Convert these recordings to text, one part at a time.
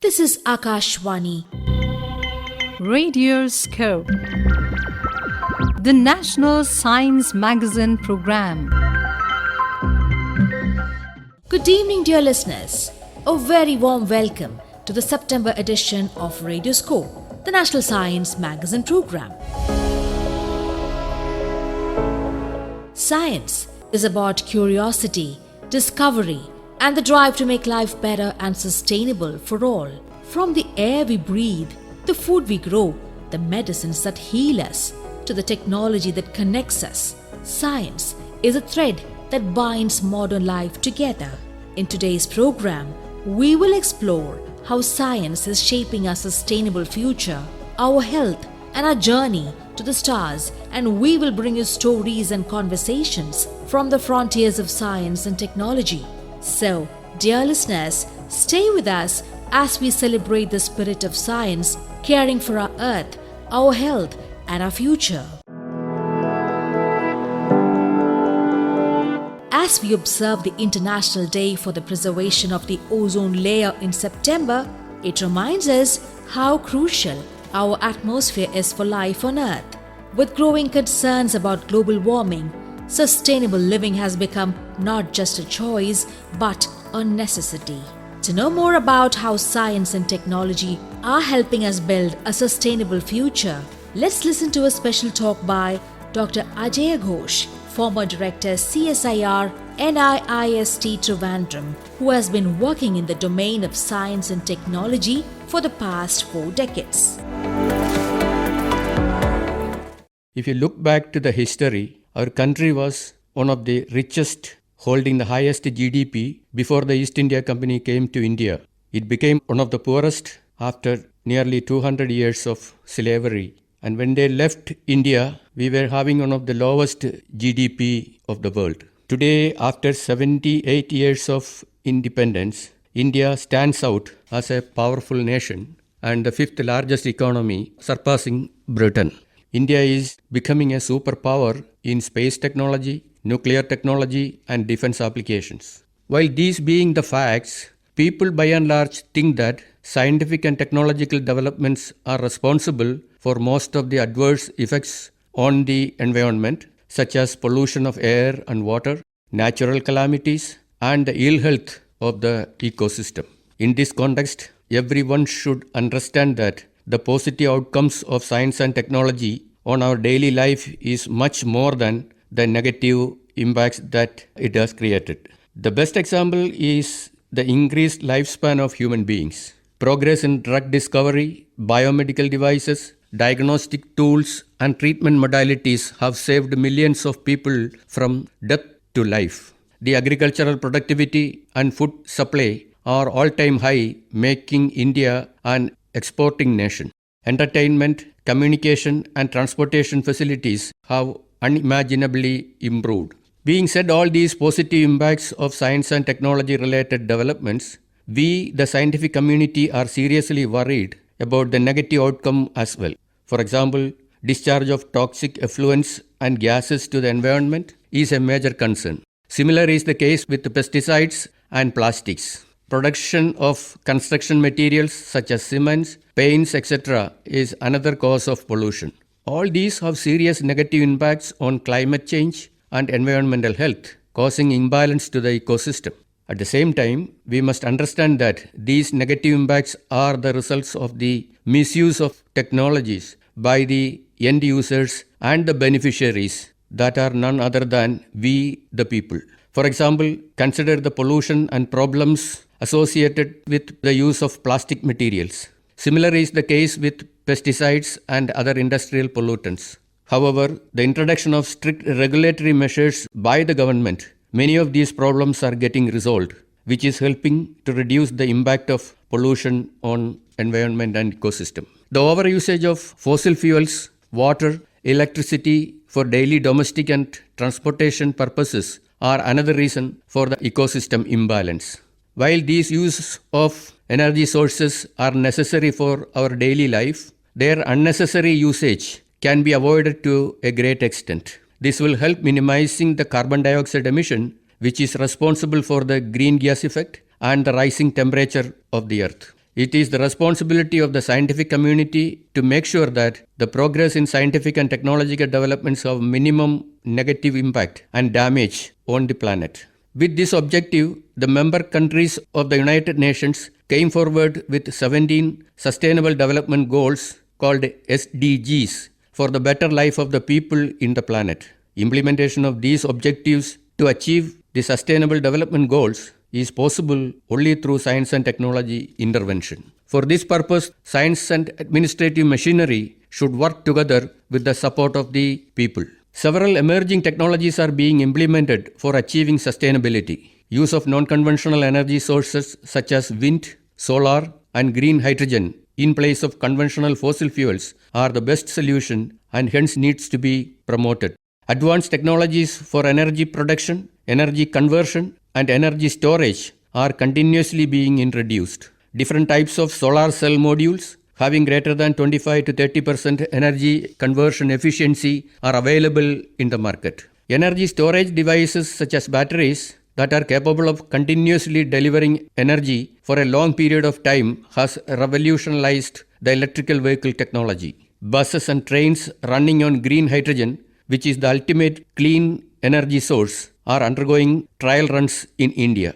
This is Akashvani. Radioscope, the National Science Magazine program. Good evening, dear listeners. A very warm welcome to the September edition of Radioscope, the National Science Magazine program. Science is about curiosity, discovery, and the drive to make life better and sustainable for all. From the air we breathe, the food we grow, the medicines that heal us, to the technology that connects us, science is a thread that binds modern life together. In today's program, we will explore how science is shaping our sustainable future, our health, and our journey to the stars, and we will bring you stories and conversations from the frontiers of science and technology. So, dear listeners, stay with us as we celebrate the spirit of science, caring for our earth, our health, and our future. As we observe the International Day for the Preservation of the Ozone Layer in September, it reminds us how crucial our atmosphere is for life on Earth. With growing concerns about global warming, sustainable living has become not just a choice, but a necessity. To know more about how science and technology are helping us build a sustainable future, let's listen to a special talk by Dr. Ajayakhosh, former director CSIR NIIST Trivandrum, who has been working in the domain of science and technology for the past 4 decades. If you look back to the history, our country was one of the richest, holding the highest GDP before the East India Company came to India. It became one of the poorest after nearly 200 years of slavery. And when they left India, we were having one of the lowest GDP of the world. Today, after 78 years of independence, India stands out as a powerful nation and the 5th largest economy, surpassing Britain. India is becoming a superpower in space technology, nuclear technology, and defense applications. While these being the facts, people by and large think that scientific and technological developments are responsible for most of the adverse effects on the environment, such as pollution of air and water, natural calamities, and the ill health of the ecosystem. In this context, everyone should understand that the positive outcomes of science and technology on our daily life is much more than the negative impacts that it has created. The best example is the increased lifespan of human beings. Progress in drug discovery, biomedical devices, diagnostic tools, and treatment modalities have saved millions of people from death to life. The agricultural productivity and food supply are all-time high, making India an exporting nation. Entertainment, communication, and transportation facilities have unimaginably improved. Being said all these positive impacts of science and technology-related developments, we, the scientific community, are seriously worried about the negative outcome as well. For example, discharge of toxic effluents and gases to the environment is a major concern. Similar is the case with pesticides and plastics. Production of construction materials such as cements, paints, etc. is another cause of pollution. All these have serious negative impacts on climate change and environmental health, causing imbalance to the ecosystem. At the same time, we must understand that these negative impacts are the results of the misuse of technologies by the end users and the beneficiaries that are none other than we, the people. For example, consider the pollution and problems associated with the use of plastic materials. Similar is the case with pesticides and other industrial pollutants. However, the introduction of strict regulatory measures by the government, many of these problems are getting resolved, which is helping to reduce the impact of pollution on environment and ecosystem. The overusage of fossil fuels, water, electricity for daily domestic and transportation purposes are another reason for the ecosystem imbalance. While these use of energy sources are necessary for our daily life, their unnecessary usage can be avoided to a great extent. This will help minimizing the carbon dioxide emission, which is responsible for the green gas effect and the rising temperature of the earth. It is the responsibility of the scientific community to make sure that the progress in scientific and technological developments have minimum negative impact and damage on the planet. With this objective, the member countries of the United Nations came forward with 17 Sustainable Development Goals called SDGs for the better life of the people in the planet. Implementation of these objectives to achieve the Sustainable Development Goals is possible only through science and technology intervention. For this purpose, science and administrative machinery should work together with the support of the people. Several emerging technologies are being implemented for achieving sustainability. Use of non-conventional energy sources such as wind, solar, and green hydrogen in place of conventional fossil fuels are the best solution and hence needs to be promoted. Advanced technologies for energy production, energy conversion, and energy storage are continuously being introduced. Different types of solar cell modules having greater than 25 to 30% energy conversion efficiency are available in the market. Energy storage devices such as batteries that are capable of continuously delivering energy for a long period of time has revolutionized the electrical vehicle technology. Buses and trains running on green hydrogen, which is the ultimate clean energy source, are undergoing trial runs in India.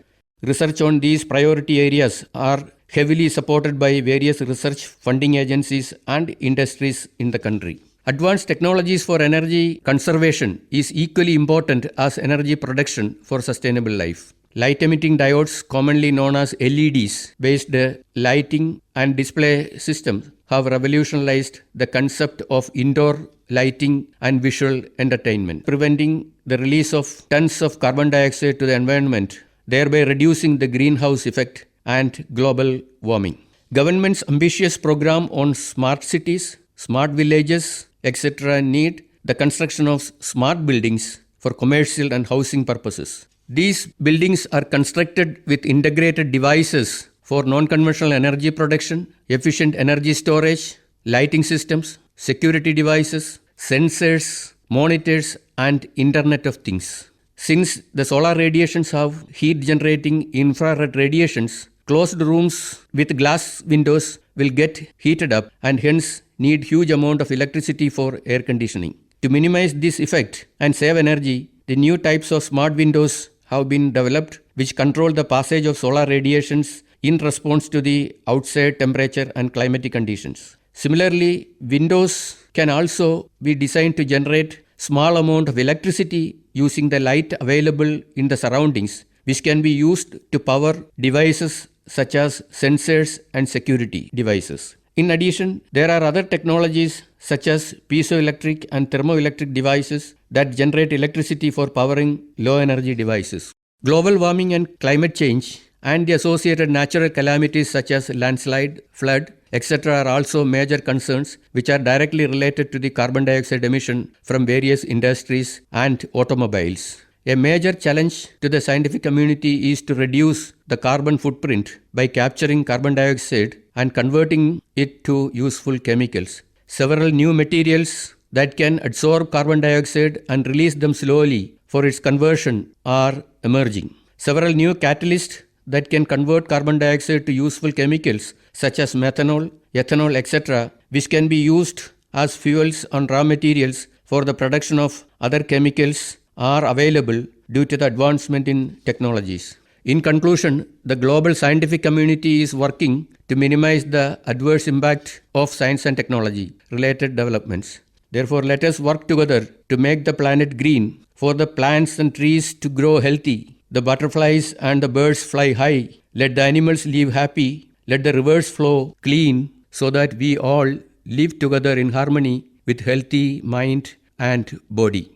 Research on these priority areas are heavily supported by various research funding agencies and industries in the country. Advanced technologies for energy conservation is equally important as energy production for sustainable life. Light-emitting diodes, commonly known as LEDs-based lighting and display systems have revolutionized the concept of indoor lighting and visual entertainment, preventing the release of tons of carbon dioxide to the environment, thereby reducing the greenhouse effect and global warming. Government's ambitious program on smart cities, smart villages, etc. need the construction of smart buildings for commercial and housing purposes. These buildings are constructed with integrated devices for non-conventional energy production, efficient energy storage, lighting systems, security devices, sensors, monitors, and Internet of Things. Since the solar radiations have heat-generating infrared radiations, closed rooms with glass windows will get heated up and hence need huge amount of electricity for air conditioning. To minimize this effect and save energy, the new types of smart windows have been developed which control the passage of solar radiations in response to the outside temperature and climatic conditions. Similarly, windows can also be designed to generate small amount of electricity using the light available in the surroundings, which can be used to power devices such as sensors and security devices. In addition, there are other technologies such as piezoelectric and thermoelectric devices that generate electricity for powering low-energy devices. Global warming and climate change and the associated natural calamities such as landslide, flood, etc. are also major concerns which are directly related to the carbon dioxide emission from various industries and automobiles. A major challenge to the scientific community is to reduce the carbon footprint by capturing carbon dioxide and converting it to useful chemicals. Several new materials that can absorb carbon dioxide and release them slowly for its conversion are emerging. Several new catalysts that can convert carbon dioxide to useful chemicals such as methanol, ethanol, etc., which can be used as fuels and raw materials for the production of other chemicals are available due to the advancement in technologies. In conclusion, the global scientific community is working to minimize the adverse impact of science and technology related developments. Therefore, let us work together to make the planet green, for the plants and trees to grow healthy, the butterflies and the birds fly high, let the animals live happy, let the rivers flow clean, so that we all live together in harmony with healthy mind and body.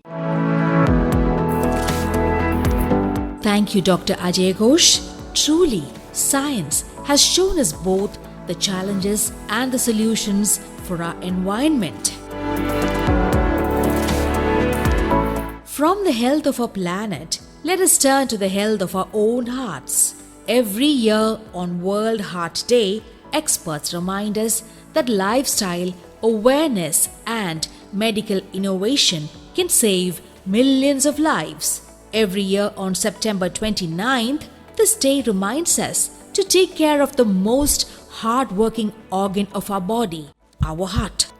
Thank you, Dr. Ajayakhosh. Truly, science has shown us both the challenges and the solutions for our environment. From the health of our planet, let us turn to the health of our own hearts. Every year on World Heart Day, experts remind us that lifestyle, awareness, and medical innovation can save millions of lives. Every year on September 29th, this day reminds us to take care of the most hard-working organ of our body, our heart.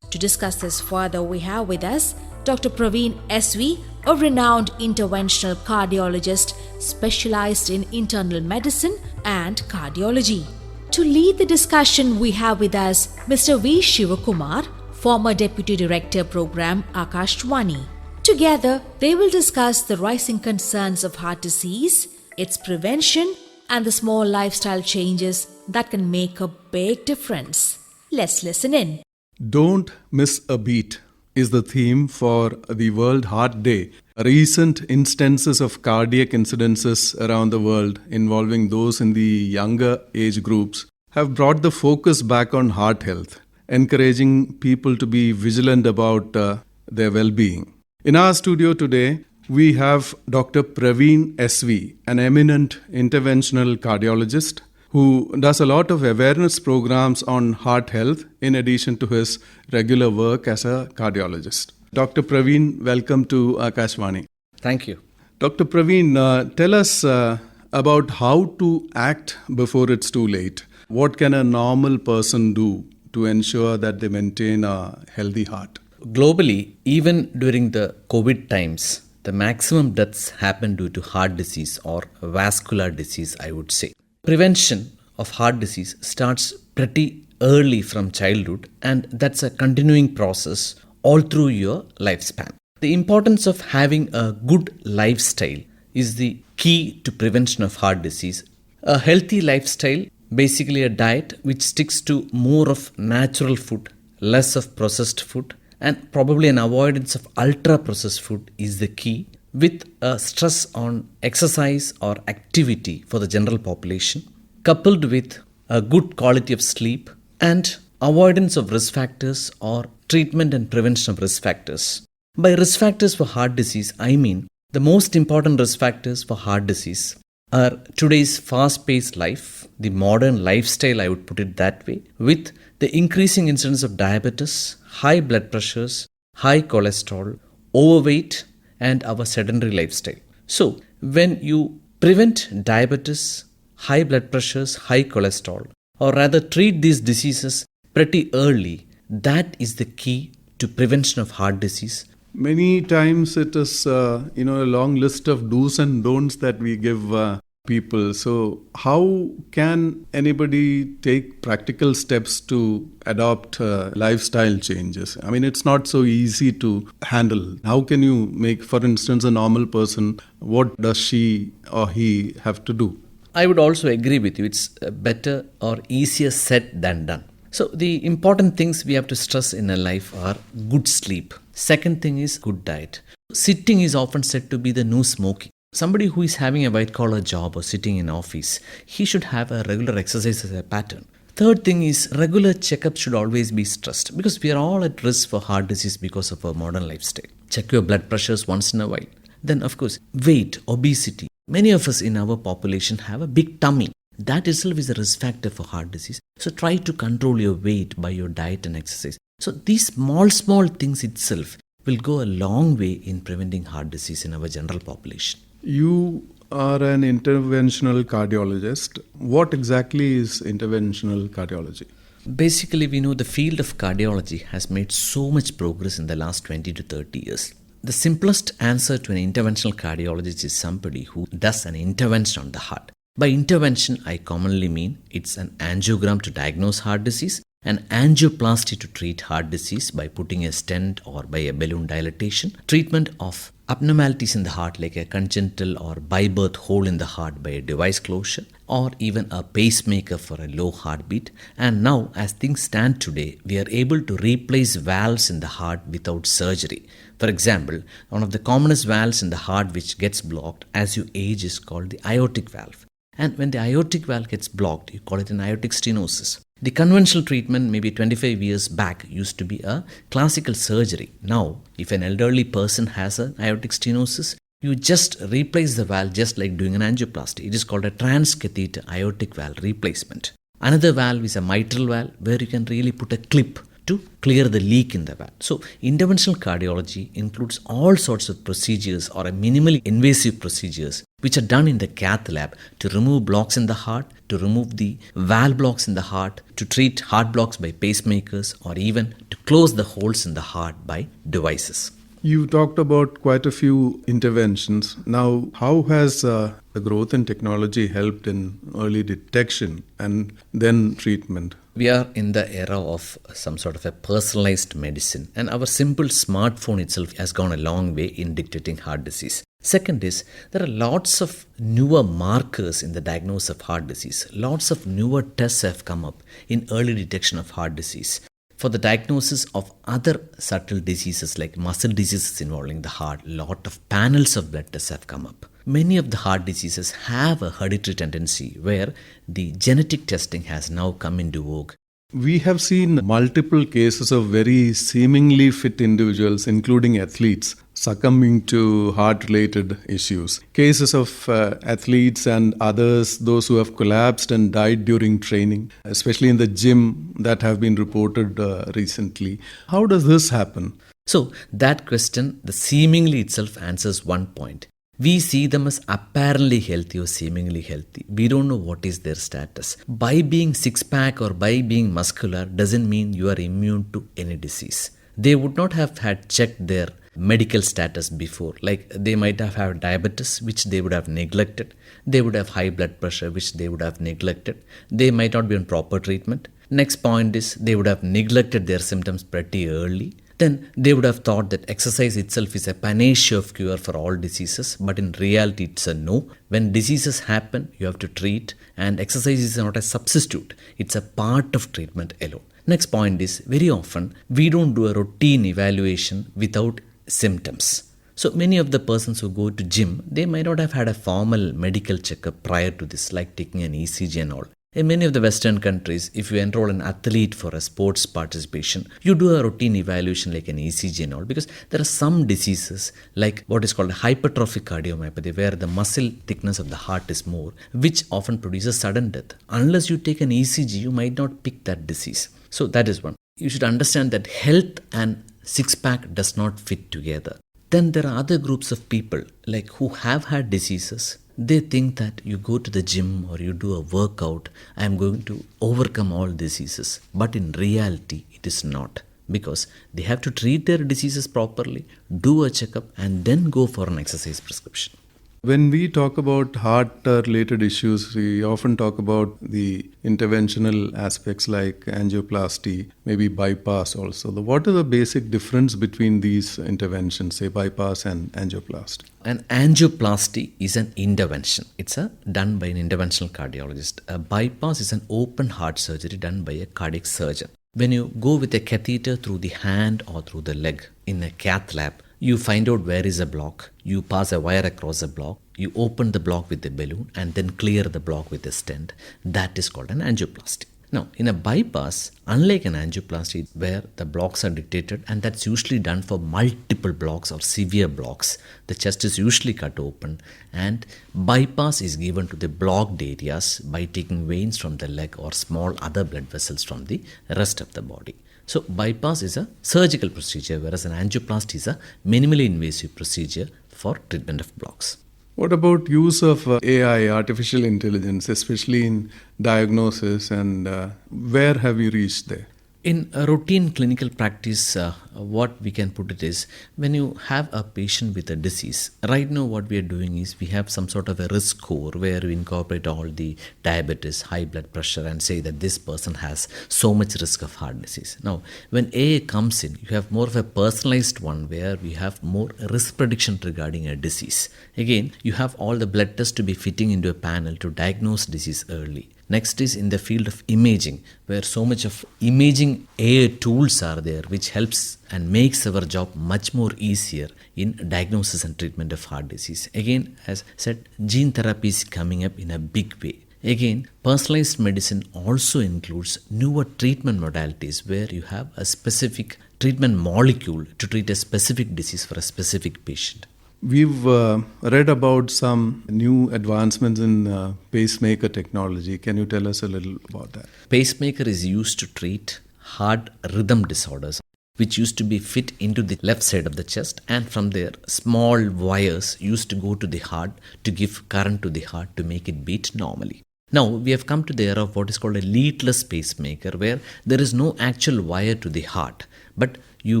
To discuss this further, we have with us Dr. Praveen S V, a renowned interventional cardiologist specialized in internal medicine and cardiology. To lead the discussion, we have with us Mr. V. Shivakumar, former Deputy Director Program, Akashvani. Together, they will discuss the rising concerns of heart disease, its prevention, and the small lifestyle changes that can make a big difference. Let's listen in. Don't miss a beat is the theme for the World Heart Day. Recent instances of cardiac incidences around the world involving those in the younger age groups have brought the focus back on heart health, encouraging people to be vigilant about their well-being. In our studio today, we have Dr. Praveen S V, an eminent interventional cardiologist who does a lot of awareness programs on heart health in addition to his regular work as a cardiologist. Dr. Praveen, welcome to Akashvani. Thank you. Dr. Praveen, tell us about how to act before it's too late. What can a normal person do to ensure that they maintain a healthy heart? Globally, even during the COVID times, the maximum deaths happen due to heart disease or vascular disease, I would say. Prevention of heart disease starts pretty early from childhood, and that's a continuing process all through your lifespan. The importance of having a good lifestyle is the key to prevention of heart disease. A healthy lifestyle, basically a diet which sticks to more of natural food, less of processed food, and probably an avoidance of ultra processed food is the key, with a stress on exercise or activity for the general population, coupled with a good quality of sleep and avoidance of risk factors or treatment and prevention of risk factors. By risk factors for heart disease, I mean the most important risk factors for heart disease are today's fast-paced life, the modern lifestyle, I would put it that way, with the increasing incidence of diabetes, high blood pressures, high cholesterol, overweight, and our sedentary lifestyle. So, when you prevent diabetes, high blood pressures, high cholesterol, or rather treat these diseases pretty early, that is the key to prevention of heart disease. Many times it is a long list of do's and don'ts that we give people. So how can anybody take practical steps to adopt lifestyle changes? I mean, it's not so easy to handle. How can you make, for instance, a normal person, what does she or he have to do? I would also agree with you. It's better or easier said than done. So the important things we have to stress in a life are good sleep. Second thing is good diet. Sitting is often said to be the new smoking. Somebody who is having a white collar job or sitting in office, he should have a regular exercise as a pattern. Third thing is regular checkups should always be stressed because we are all at risk for heart disease because of our modern lifestyle. Check your blood pressures once in a while. Then of course, weight, obesity. Many of us in our population have a big tummy. That itself is a risk factor for heart disease. So try to control your weight by your diet and exercise. So these small things itself will go a long way in preventing heart disease in our general population. You are an interventional cardiologist. What exactly is interventional cardiology? Basically, we know the field of cardiology has made so much progress in the last 20 to 30 years. The simplest answer to an interventional cardiologist is somebody who does an intervention on the heart. By intervention, I commonly mean it's an angiogram to diagnose heart disease, an angioplasty to treat heart disease by putting a stent or by a balloon dilatation, treatment of abnormalities in the heart like a congenital or by birth hole in the heart by a device closure, or even a pacemaker for a low heartbeat. And now, as things stand today, we are able to replace valves in the heart without surgery. For example, one of the commonest valves in the heart which gets blocked as you age is called the aortic valve. And when the aortic valve gets blocked, you call it an aortic stenosis. The conventional treatment maybe 25 years back used to be a classical surgery. Now, if an elderly person has an aortic stenosis, you just replace the valve just like doing an angioplasty. It is called a transcatheter aortic valve replacement. Another valve is a mitral valve where you can really put a clip to clear the leak in the valve. So interventional cardiology includes all sorts of procedures or a minimally invasive procedures which are done in the cath lab to remove blocks in the heart, to remove the valve blocks in the heart, to treat heart blocks by pacemakers, or even to close the holes in the heart by devices. You talked about quite a few interventions. Now, how has the growth in technology helped in early detection and then treatment? We are in the era of some sort of a personalized medicine, and our simple smartphone itself has gone a long way in detecting heart disease. Second is, there are lots of newer markers in the diagnosis of heart disease. Lots of newer tests have come up in early detection of heart disease. For the diagnosis of other subtle diseases like muscle diseases involving the heart, a lot of panels of blood tests have come up. Many of the heart diseases have a hereditary tendency where the genetic testing has now come into vogue. We have seen multiple cases of very seemingly fit individuals, including athletes, succumbing to heart-related issues. Cases of athletes and others, those who have collapsed and died during training, especially in the gym, that have been reported recently. How does this happen? So that question, the seemingly itself answers one point. We see them as apparently healthy or seemingly healthy. We don't know what is their status. By being six-pack or by being muscular doesn't mean you are immune to any disease. They would not have had checked their medical status before. Like they might have had diabetes, which they would have neglected. They would have high blood pressure, which they would have neglected. They might not be on proper treatment. Next point is they would have neglected their symptoms pretty early. Then they would have thought that exercise itself is a panacea of cure for all diseases, but in reality it's a no. When diseases happen, you have to treat, and exercise is not a substitute. It's a part of treatment alone. Next point is, very often we don't do a routine evaluation without symptoms. So many of the persons who go to gym, they might not have had a formal medical checkup prior to this, like taking an ECG and all. In many of the Western countries, if you enroll an athlete for a sports participation, you do a routine evaluation like an ECG and all, because there are some diseases like what is called hypertrophic cardiomyopathy, where the muscle thickness of the heart is more, which often produces sudden death. Unless you take an ECG, you might not pick that disease. So that is one. You should understand that health and six-pack does not fit together. Then there are other groups of people like who have had diseases. They think that you go to the gym or you do a workout, I am going to overcome all diseases. But in reality, it is not, because they have to treat their diseases properly, do a checkup, and then go for an exercise prescription. When we talk about heart-related issues, we often talk about the interventional aspects like angioplasty, maybe bypass also. What is the basic difference between these interventions, say bypass and angioplasty? An angioplasty is an intervention. It's done by an interventional cardiologist. A bypass is an open heart surgery done by a cardiac surgeon. When you go with a catheter through the hand or through the leg in a cath lab, you find out where is a block, you pass a wire across the block, you open the block with a balloon and then clear the block with a stent. That is called an angioplasty. Now, in a bypass, unlike an angioplasty where the blocks are detected, and that's usually done for multiple blocks or severe blocks, the chest is usually cut open and bypass is given to the blocked areas by taking veins from the leg or small other blood vessels from the rest of the body. So bypass is a surgical procedure, whereas an angioplasty is a minimally invasive procedure for treatment of blocks. What about use of AI, artificial intelligence, especially in diagnosis, and where have you reached there? In a routine clinical practice, what we can put it is, when you have a patient with a disease, right now what we are doing is we have some sort of a risk score where we incorporate all the diabetes, high blood pressure, and say that this person has so much risk of heart disease. Now, when AI comes in, you have more of a personalized one where we have more risk prediction regarding a disease. Again, you have all the blood tests to be fitting into a panel to diagnose disease early. Next is in the field of imaging, where so much of imaging AI tools are there, which helps and makes our job much more easier in diagnosis and treatment of heart disease. Again, as said, gene therapy is coming up in a big way. Again, personalized medicine also includes newer treatment modalities where you have a specific treatment molecule to treat a specific disease for a specific patient. We've read about some new advancements in pacemaker technology. Can you tell us a little about that? Pacemaker is used to treat heart rhythm disorders, which used to be fit into the left side of the chest, and from there small wires used to go to the heart to give current to the heart to make it beat normally. Now we have come to the era of what is called a leadless pacemaker, where there is no actual wire to the heart, but you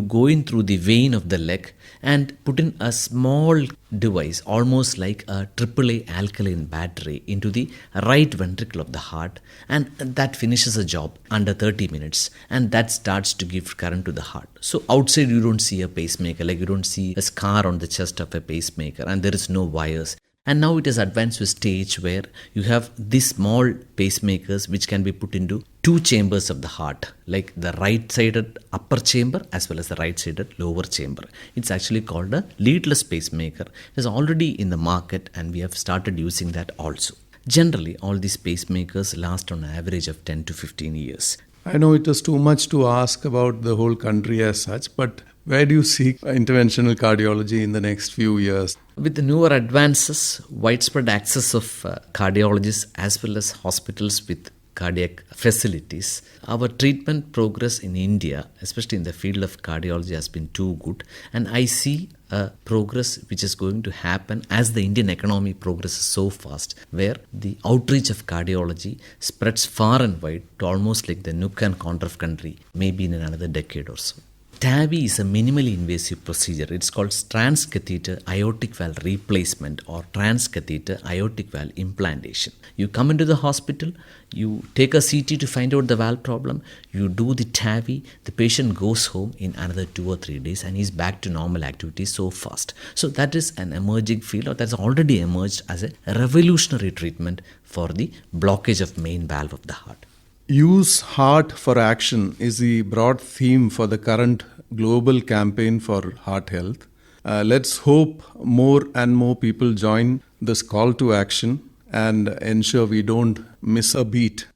go in through the vein of the leg and put in a small device almost like a AAA alkaline battery into the right ventricle of the heart, and that finishes a job under 30 minutes, and that starts to give current to the heart. So outside you don't see a pacemaker, like you don't see a scar on the chest of a pacemaker, and there is no wires. And now it has advanced to a stage where you have these small pacemakers which can be put into two chambers of the heart, like the right-sided upper chamber as well as the right-sided lower chamber. It's actually called a leadless pacemaker. It is already in the market and we have started using that also. Generally, all these pacemakers last on an average of 10 to 15 years. I know it is too much to ask about the whole country as such, but where do you see interventional cardiology in the next few years? With the newer advances, widespread access of cardiologists as well as hospitals with cardiac facilities, our treatment progress in India, especially in the field of cardiology, has been too good. And I see a progress which is going to happen as the Indian economy progresses so fast, where the outreach of cardiology spreads far and wide to almost like the nook and corner of country, maybe in another decade or so. TAVI is a minimally invasive procedure. It's called transcatheter aortic valve replacement or transcatheter aortic valve implantation. You come into the hospital, you take a CT to find out the valve problem, you do the TAVI, the patient goes home in another 2 or 3 days and he's back to normal activities so fast. So that is an emerging field, or that's already emerged as a revolutionary treatment for the blockage of main valve of the heart. Use heart for action is the broad theme for the current global campaign for heart health. Let's hope more and more people join this call to action and ensure we don't miss a beat.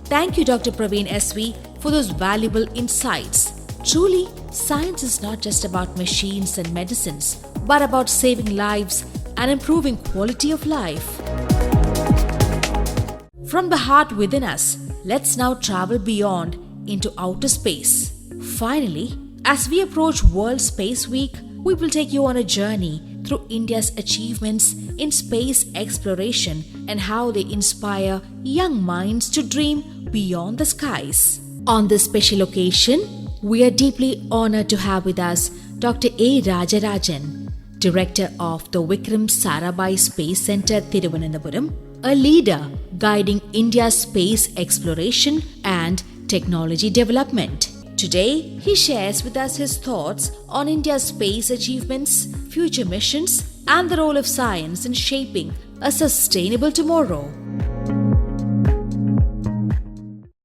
Thank you, Dr. Praveen S V, for those valuable insights. Truly, science is not just about machines and medicines, but about saving lives and improving quality of life. From the heart within us, let's now travel beyond into outer space. Finally, as we approach World Space Week, we will take you on a journey through India's achievements in space exploration and how they inspire young minds to dream beyond the skies. On this special occasion, we are deeply honored to have with us Dr. A. Rajarajan, Director of the Vikram Sarabhai Space Center, Thiruvananthapuram, a leader guiding India's space exploration and technology development. Today, he shares with us his thoughts on India's space achievements, future missions, and the role of science in shaping a sustainable tomorrow.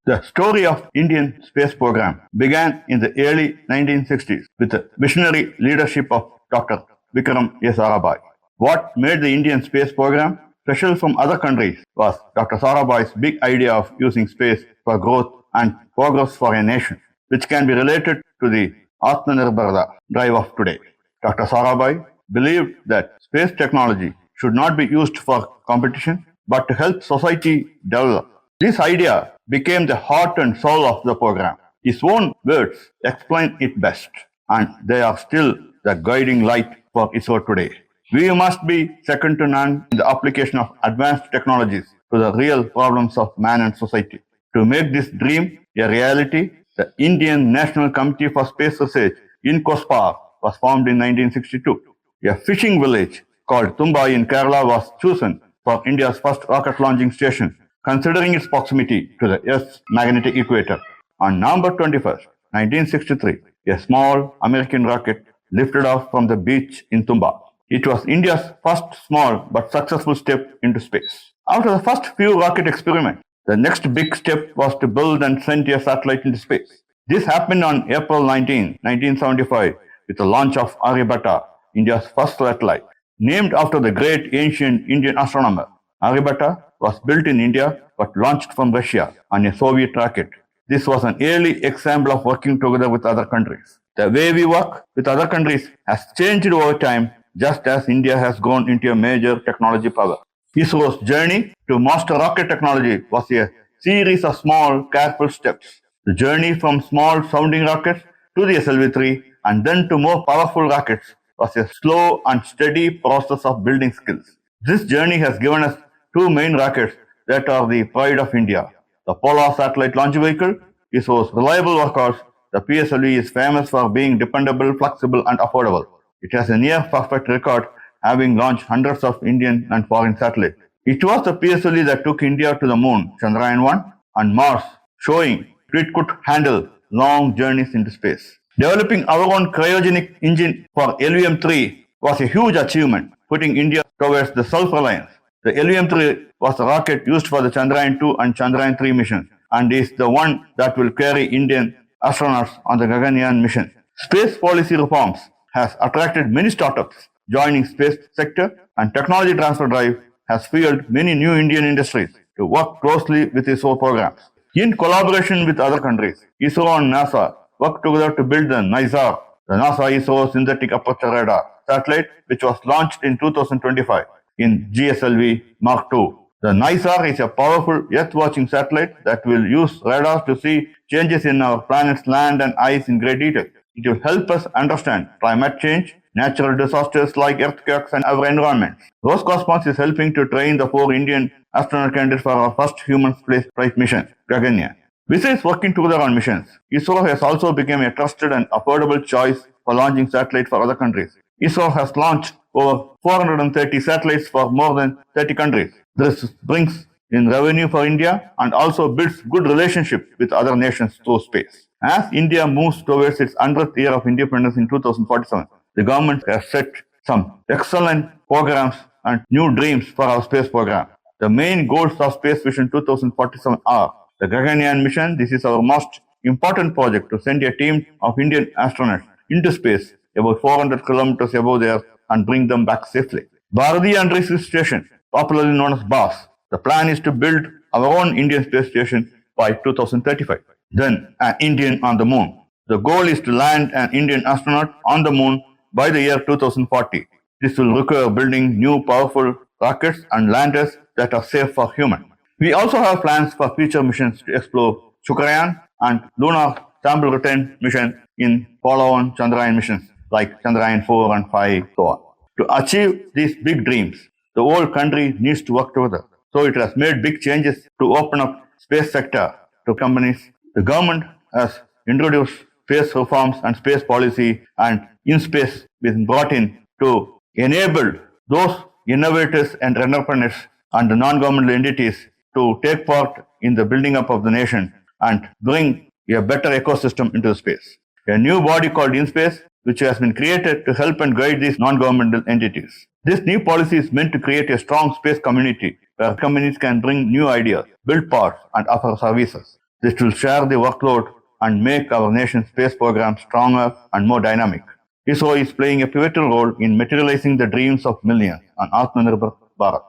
The story of Indian space program began in the early 1960s with the visionary leadership of Dr. Vikram Sarabhai. What made the Indian space program special from other countries was Dr. Sarabhai's big idea of using space for growth and progress for a nation, which can be related to the Atmanirbharta drive of today. Dr. Sarabhai believed that space technology should not be used for competition, but to help society develop. This idea became the heart and soul of the program. His own words explain it best, and they are still the guiding light for ISRO today. We must be second to none in the application of advanced technologies to the real problems of man and society. To make this dream a reality, the Indian National Committee for Space Research in COSPAR was formed in 1962. A fishing village called Tumbai in Kerala was chosen for India's first rocket launching station, considering its proximity to the Earth's magnetic equator. On November 21st, 1963, a small American rocket lifted off from the beach in Tumba. It was India's first small but successful step into space. After the first few rocket experiments, the next big step was to build and send a satellite into space. This happened on April 19, 1975, with the launch of Aryabhatta, India's first satellite. Named after the great ancient Indian astronomer, Aryabhatta was built in India but launched from Russia on a Soviet rocket. This was an early example of working together with other countries. The way we work with other countries has changed over time, just as India has grown into a major technology power. ISRO's journey to master rocket technology was a series of small, careful steps. The journey from small sounding rockets to the SLV-3 and then to more powerful rockets was a slow and steady process of building skills. This journey has given us two main rockets that are the pride of India. The Polar Satellite Launch Vehicle, ISRO's reliable workhorse. The PSLV is famous for being dependable, flexible, and affordable. It has a near perfect record, having launched hundreds of Indian and foreign satellites. It was the PSLV that took India to the moon, Chandrayaan-1, and Mars, showing it could handle long journeys into space. Developing our own cryogenic engine for LVM-3 was a huge achievement, putting India towards the self-reliance. The LVM-3 was the rocket used for the Chandrayaan-2 and Chandrayaan-3 missions and is the one that will carry Indian astronauts on the Gaganyaan mission. Space policy reforms has attracted many startups joining space sector, and technology transfer drive has fueled many new Indian industries to work closely with ISRO programs. In collaboration with other countries, ISRO and NASA worked together to build the NIISR, the NASA-ISRO Synthetic Aperture Radar satellite, which was launched in 2025 in GSLV Mark II. The NIISR is a powerful Earth-watching satellite that will use radars to see changes in our planet's land and ice in great detail. It will help us understand climate change, natural disasters like earthquakes, and our environment. Roscosmos is helping to train the 4 Indian astronaut candidates for our first human spaceflight mission, Gaganyaan. Besides working together on missions, ISRO has also become a trusted and affordable choice for launching satellites for other countries. ISRO has launched over 430 satellites for more than 30 countries. This brings in revenue for India and also builds good relationship with other nations through space. As India moves towards its 100th year of independence in 2047, the government has set some excellent programs and new dreams for our space program. The main goals of Space Vision 2047 are the Gaganyaan mission. This is our most important project to send a team of Indian astronauts into space about 400 kilometers above the Earth and bring them back safely. Bharatiya Undersea Station, popularly known as BAS. The plan is to build our own Indian space station by 2035. Then an Indian on the moon. The goal is to land an Indian astronaut on the moon by the year 2040. This will require building new powerful rockets and landers that are safe for humans. We also have plans for future missions to explore Shukrayaan and lunar sample return mission in follow-on Chandrayaan missions like Chandrayaan 4 and 5, so on. To achieve these big dreams, the whole country needs to work together. So it has made big changes to open up space sector to companies. The government has introduced space reforms and space policy, and InSpace been brought in to enable those innovators and entrepreneurs and the non-governmental entities to take part in the building up of the nation and bring a better ecosystem into space. A new body called InSpace, which has been created to help and guide these non-governmental entities. This new policy is meant to create a strong space community where companies can bring new ideas, build parts, and offer services. This will share the workload and make our nation's space program stronger and more dynamic. ISRO is playing a pivotal role in materializing the dreams of millions on Atmanirbhar Bharat.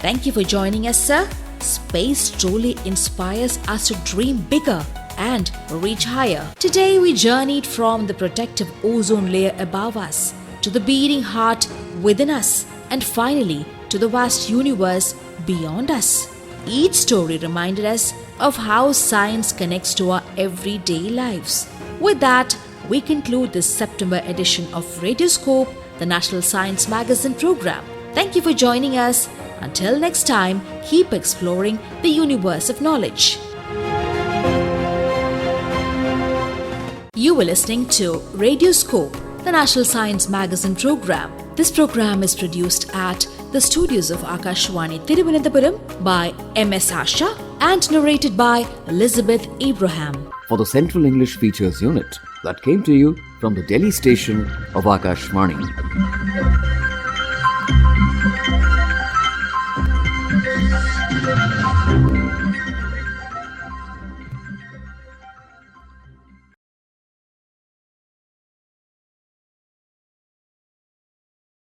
Thank you for joining us, sir. Space truly inspires us to dream bigger and reach higher. Today we journeyed from the protective ozone layer above us to the beating heart within us and finally to the vast universe beyond us. Each story reminded us of how science connects to our everyday lives. With that, we conclude this September edition of Radioscope, the National Science Magazine program. Thank you for joining us. Until next time, keep exploring the universe of knowledge. You were listening to Radioscope, the National Science Magazine program. This program is produced at the studios of Akashvani, Thiruvananthapuram by MS Asha and narrated by Elizabeth Abraham. For the Central English Features Unit that came to you from the Delhi station of Akashvani.